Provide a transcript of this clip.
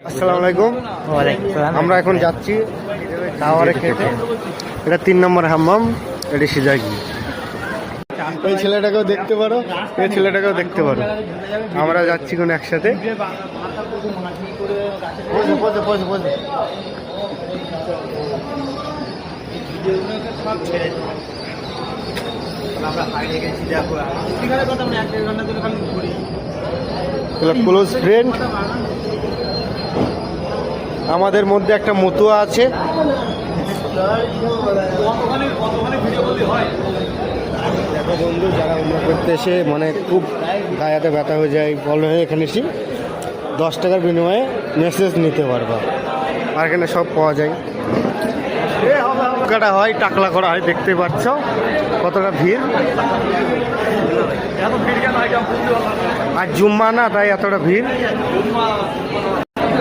আসসালামু আলাইকুম। আমরা এখন যাচ্ছি টাওয়ারে খেতে। এটা 3 নম্বর হাম্মাম, এটা সিজাগি। এই ছেলেটাকেও দেখতে পারো, এই ছেলেটাকেও দেখতে পারো। আমরা যাচ্ছি কোন একসাথে। ক্লোজ ফ্রেন্ড আমাদের মধ্যে একটা মতুয়া আছে। দেখো বন্ধু, যারা উমরা করতে এসে মানে খুব গায়ে ব্যথা হয়ে যায়, বলে এখানে এসে 10 টাকার বিনিময়ে মেসেজ নিতে পারবা। আর এখানে সব পাওয়া যায়, কাটা হয়, টাকলা করা হয়। দেখতে পাচ্ছ কতটা ভিড়। আর জুম্মা না, তাই এতটা ভিড়।